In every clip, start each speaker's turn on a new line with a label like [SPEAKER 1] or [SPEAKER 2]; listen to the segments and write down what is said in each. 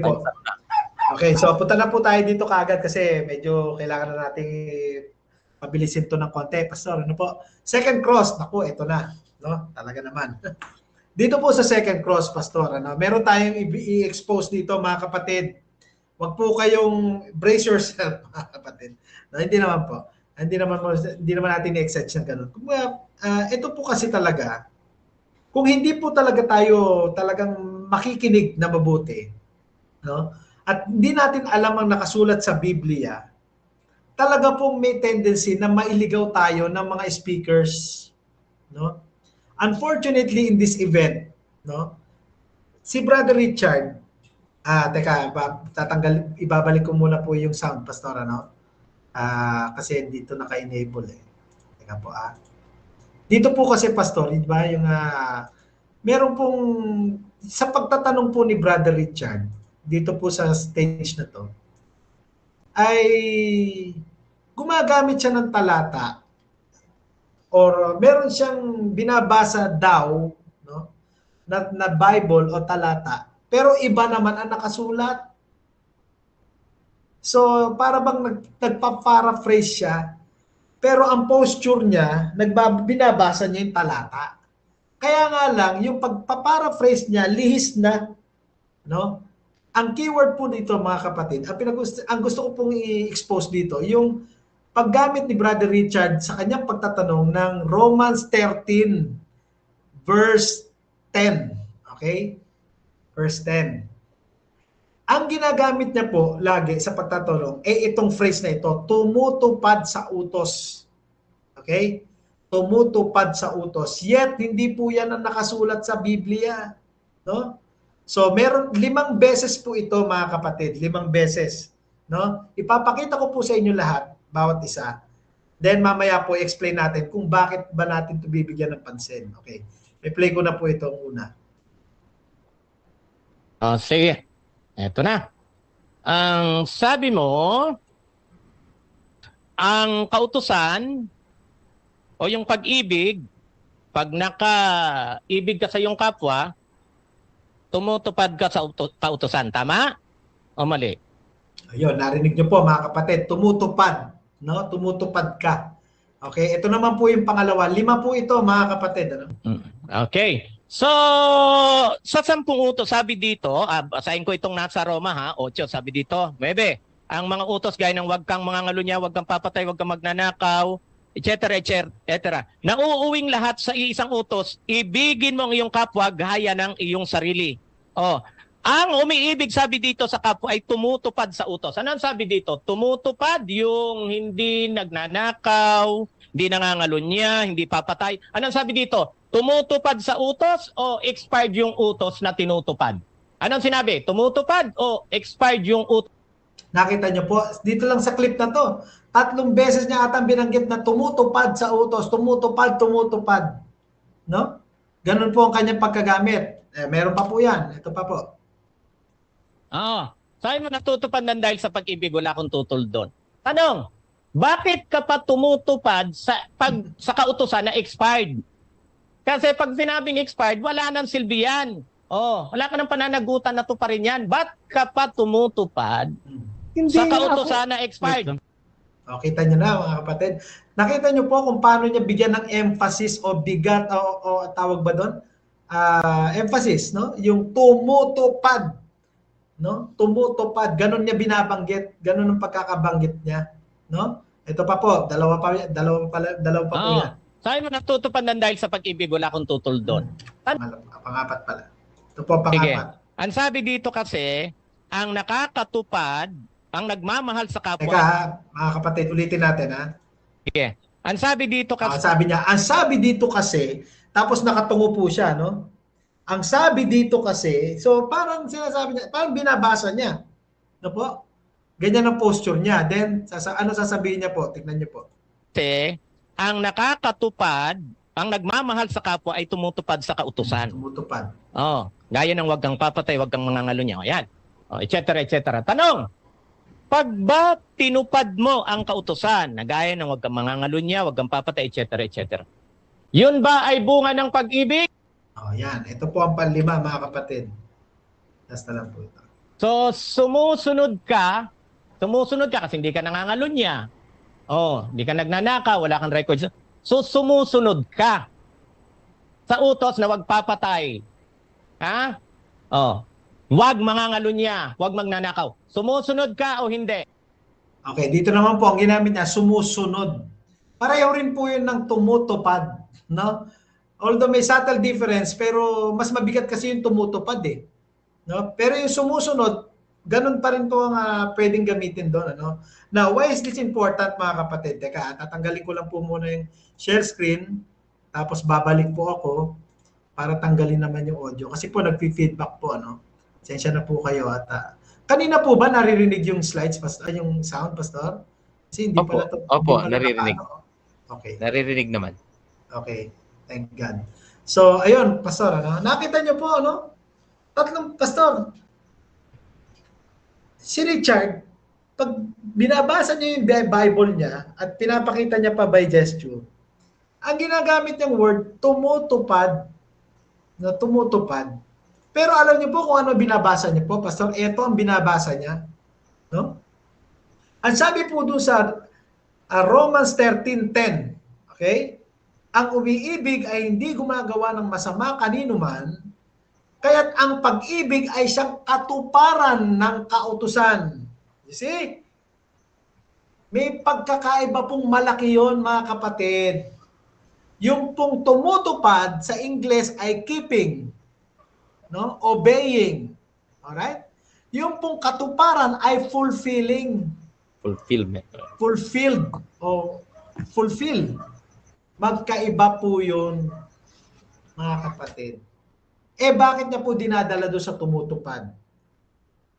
[SPEAKER 1] po. Okay, so punta na po tayo dito kaagad kasi medyo kailangan na nating pabilisin to ng konti. Pastor, ano po? Second cross, naku, ito na. No? Talaga naman. Dito po sa second cross, Pastor, ano, meron tayong i-expose dito mga kapatid. Huwag po kayong brace yourself, mga kapatid. No, hindi naman po. Hindi naman natin i-exage ng ganun. Ito po kasi talaga, kung hindi po talaga tayo talagang makikinig na mabuti, no? At hindi natin alam ang nakasulat sa Biblia, talaga pong may tendency na mailigaw tayo ng mga speakers, no? Unfortunately in this event, no? Si Brother Richard, ibabalik ko muna po yung sound, Pastor, ano? Kasi dito naka-enable eh. Teka po, Dito po kasi, Pastor, di ba, yung meron pong, sa pagtatanong po ni Brother Richard, dito po sa stage na to, ay gumagamit siya ng talata or meron siyang binabasa daw, no, na Bible o talata, pero iba naman ang nakasulat. So, para bang nagpa-paraphrase siya, pero ang posture niya, binabasa niya yung talata. Kaya nga lang, yung pagpa-paraphrase niya, lihis na, no? Ang keyword po dito, mga kapatid, ang gusto ko pong i-expose dito, yung paggamit ni Brother Richard sa kanyang pagtatanong ng Romans 13, verse 10. Okay? Verse 10. Ang ginagamit niya po lagi sa pagtatanong, itong phrase na ito, tumutupad sa utos. Okay? Tumutupad sa utos. Yet, hindi po yan ang nakasulat sa Biblia. No? So, meron 5 beses po ito, mga kapatid. 5 beses. No? Ipapakita ko po sa inyo lahat, bawat isa. Then, mamaya po, explain natin kung bakit ba natin ito bibigyan ng pansin. Okay. I-play ko na po ito muna.
[SPEAKER 2] Sige. Eto na. Ang sabi mo, ang kautusan o yung pag-ibig, pag naka-ibig ka sa iyong kapwa, tumutupad ka sa kautusan. Tama o mali?
[SPEAKER 1] Ayun, narinig niyo po mga kapatid, tumutupad. No? Tumutupad ka. Okay, ito naman po yung pangalawa. 5 po ito, mga kapatid. Ano?
[SPEAKER 2] Okay. So, sa 10 utos, sabi dito, basahin ko itong nasa Roma ha, 8, sabi dito, 9, ang mga utos gaya ng wag kang mangangalunya, wag kang papatay, wag kang magnanakaw, etc., etc. Nauuwing lahat sa isang utos, ibigin mo ang iyong kapwa gaya ng iyong sarili. Ang umiibig sabi dito sa kapwa ay tumutupad sa utos. Ano ang sabi dito? Tumutupad yung hindi nagnanakaw, hindi nangangalunya, hindi papatay. Ano ang sabi dito? Tumutupad sa utos o expired yung utos na tinutupad? Anong sinabi? Tumutupad o expired yung utos?
[SPEAKER 1] Nakita niyo po, dito lang sa clip na to, 3 beses niya atang binanggit na tumutupad sa utos, tumutupad. No? Ganun po ang kanyang pagkagamit. Meron pa po yan. Ito pa po.
[SPEAKER 2] Sabi mo natutupad ng dahil sa pag-ibig, wala akong tutol doon. Tanong, bakit ka pa tumutupad sa kautusan na expired? Kasi pag sinabing expired, wala nang silbi yan. Wala ka ng pananagutan na to pa rin yan. Ba't ka pa tumutupad sa kautusan na expired?
[SPEAKER 1] Kita nyo na mga kapatid. Nakita nyo po kung paano niya bigyan ng emphasis o bigat o tawag ba doon? Emphasis, no? Yung tumutupad. No? Tumutupad. Ganun niya binabanggit. Ganun ang pagkakabanggit niya. No? Ito pa po. Dalawa pa po yan.
[SPEAKER 2] Sabi mo natutupad ng dahil sa pag-ibig, wala akong tutol doon.
[SPEAKER 1] Pangapat pala. Ito po pangapat.
[SPEAKER 2] Ang sabi dito kasi, ang nakakatupad, ang nagmamahal sa kapwa.
[SPEAKER 1] Teka, mga kapatid, ulitin natin ha.
[SPEAKER 2] Sige. Ang sabi dito kasi.
[SPEAKER 1] Ang sabi dito kasi, tapos nakatungo po siya, no? Ang sabi dito kasi, so parang sinasabi niya, parang binabasa niya. No po? Ganyan ang posture niya. Then, ano sasabihin niya po? Tignan niyo po.
[SPEAKER 2] Kasi, ang nakakatupad, ang nagmamahal sa kapwa ay tumutupad sa kautusan.
[SPEAKER 1] Tumutupad.
[SPEAKER 2] Gaya ng wag kang papatay, wag kang mangangalunya. Yan. Etc., etc. Tanong, pag ba tinupad mo ang kautusan, na gaya ng wag kang mangangalunya, wag kang papatay, etc., etc. Yun ba ay bunga ng pag-ibig?
[SPEAKER 1] Yan. Ito po ang 5, mga kapatid. Last na lang po ito.
[SPEAKER 2] So, sumusunod ka kasi hindi ka nangangalunya. Oh, hindi ka nagnanakaw, wala kang records. So, sumusunod ka sa utos na wag papatay. Ha? Oh. Wag mangangalunya, wag magnanakaw. Sumusunod ka o hindi?
[SPEAKER 1] Okay, dito naman po ang ginamit niya, sumusunod. Pareho rin po yun ng tumutupad, no? Although may subtle difference, pero mas mabigat kasi yung tumutupad eh. No? Pero yung sumusunod, ganun pa rin po ang pwedeng gamitin doon. Ano? Now, why is this important mga kapatid? Teka, tatanggalin ko lang po muna yung share screen, tapos babalik po ako para tanggalin naman yung audio. Kasi po nag-feedback po, ano? Sensya na po kayo at kanina po ba naririnig yung slides, pastor, yung sound, pastor? Kasi hindi pala to, hindi
[SPEAKER 3] Opo,
[SPEAKER 1] pala
[SPEAKER 3] naririnig.
[SPEAKER 1] nakaano. Okay.
[SPEAKER 3] Naririnig naman.
[SPEAKER 1] Okay. Thank God. So, ayun, pastor, ano? Nakita niyo po, ano? Tatlong pastor. Si Richard, pag binabasa niya yung Bible niya at pinapakita niya pa by gesture, ang ginagamit niyang word, tumutupad, na tumutupad. Pero alam niyo po kung ano binabasa niya po, pastor? Ito ang binabasa niya. No? Ang sabi po doon sa Romans 13:10, okay? Ang umiibig ay hindi gumagawa ng masama kanino man, kaya't ang pag-ibig ay siyang katuparan ng kautusan. You see? May pagkakaiba pong malaki yon mga kapatid. Yung pong tumutupad sa Ingles ay keeping, no? Obeying. Alright? Yung pong katuparan ay fulfilling.
[SPEAKER 3] Fulfillment.
[SPEAKER 1] Fulfilled o fulfill. Magkaiba po yun, mga kapatid. Bakit niya po dinadala doon sa tumutupad?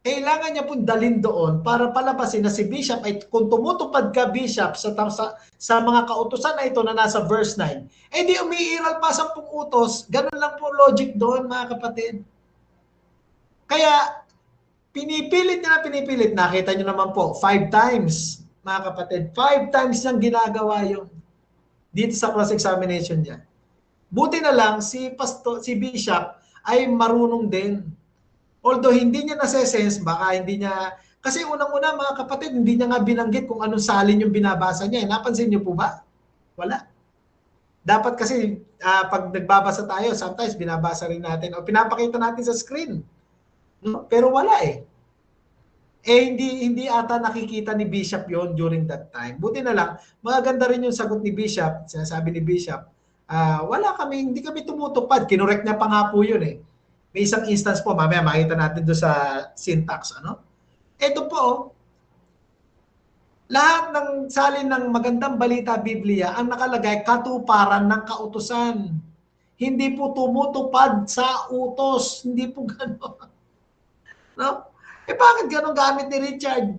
[SPEAKER 1] Kailangan niya po dalhin doon para palabasin na si Bishop ay kung tumutupad ka, Bishop, sa mga kautusan na ito na nasa verse 9, di umiiral pa 10 utos. Ganun lang po logic doon, mga kapatid. Kaya, pinipilit. Nakita niyo naman po, 5 times, mga kapatid. 5 times niyang ginagawa yun dito sa cross-examination niya. Buti na lang, si Bishop ay marunong din. Although hindi niya nase-sense, baka hindi niya, kasi unang-una mga kapatid, hindi niya nga binanggit kung anong salin yung binabasa niya. Napansin niyo po ba? Wala. Dapat kasi pag nagbabasa tayo, sometimes binabasa rin natin o pinapakita natin sa screen. No? Pero wala eh. Hindi ata nakikita ni Bishop yon during that time. Buti na lang, maganda rin yung sagot ni Bishop. Sinasabi ni Bishop, hindi kami tumutupad. Kinorek niya pa nga po yun eh. May isang instance po, mamaya makita natin doon sa syntax. Ano? Ito po, lahat ng salin ng magandang balita Biblia, ang nakalagay, katuparan ng kautusan. Hindi po tumutupad sa utos. Hindi po gano'n. No? Bakit gano'n gamit ni Richard?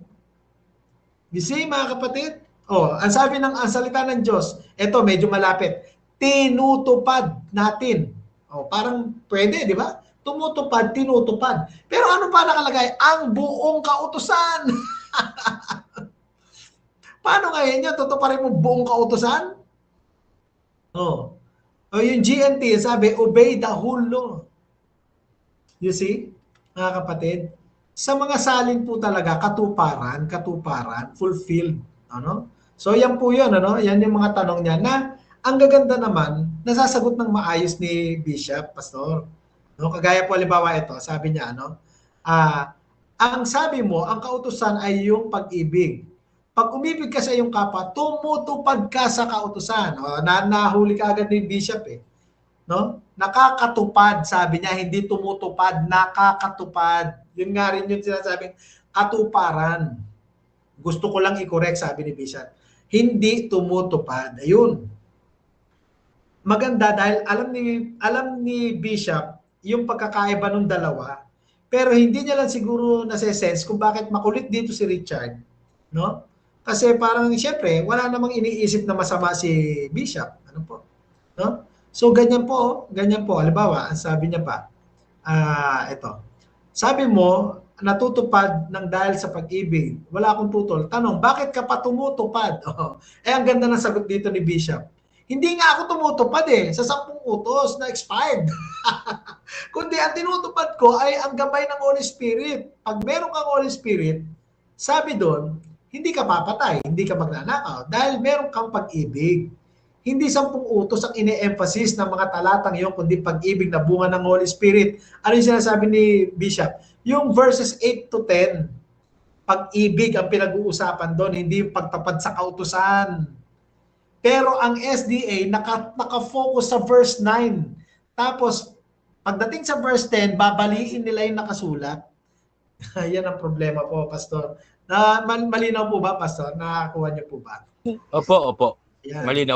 [SPEAKER 1] You see, mga kapatid? Ang sabi ang salita ng Diyos, ito medyo malapit, tinutupad natin. Parang pwede, di ba? Tumutupad, tinutupad. Pero ano pa nakalagay? Ang buong kautusan. Paano ngayon yun? Tutuparin mo buong kautusan? Yung GNT, sabi, obey the whole law. You see, mga kapatid? Sa mga salin po talaga, katuparan, fulfilled. Ano? So yan po yun, ano? Yan yung mga tanong niya na ang gaganda naman, nasasagot ng maayos ni Bishop, Pastor. No, kagaya po halimbawa ito, sabi niya ang sabi mo, ang kautusan ay yung pag-ibig. Pag umibig ka sa iyong kapwa, tumutupad ka sa kautusan. Nahuli ka agad ni Bishop eh. No? Nakakatupad, sabi niya, hindi tumutupad, nakakatupad. Yun nga rin yung sinasabing katuparan. Gusto ko lang i-correct, sabi ni Bishop. Hindi tumutupad. Ayun. Maganda dahil alam ni Bishop yung pagkakaiba ng dalawa, pero hindi niya lang siguro nase-sense kung bakit makulit dito si Richard, no? Kasi parang siyempre, wala namang iniisip na masama si Bishop, ano po, no? So ganyan po. Halimbawa, sabi niya pa, ito. Sabi mo, natutupad ng dahil sa pag-ibig. Wala akong tutol. Tanong, bakit ka pa tumutupad? Ang ganda ng sagot dito ni Bishop. Hindi nga ako tumutupad sa 10 utos na expired. Kundi ang tinutupad ko ay ang gabay ng Holy Spirit. Pag meron kang Holy Spirit, sabi doon, hindi ka papatay, hindi ka magnanakaw dahil meron kang pag-ibig. Hindi 10 utos ang ine-emphasize ng mga talatang iyon, kundi pag-ibig na bunga ng Holy Spirit. Ano yung sinasabi ni Bishop? Yung verses 8 to 10, pag-ibig ang pinag-uusapan doon, hindi yung pagtapad sa kautusan. Pero ang SDA naka-focus sa verse 9. Tapos, pagdating sa verse 10, babaliin nila yung nakasulat. Yan ang problema po, Pastor. Malinaw po ba, Pastor? Nakakuha niyo po ba?
[SPEAKER 3] Opo, opo.
[SPEAKER 1] Yan.
[SPEAKER 3] Malinaw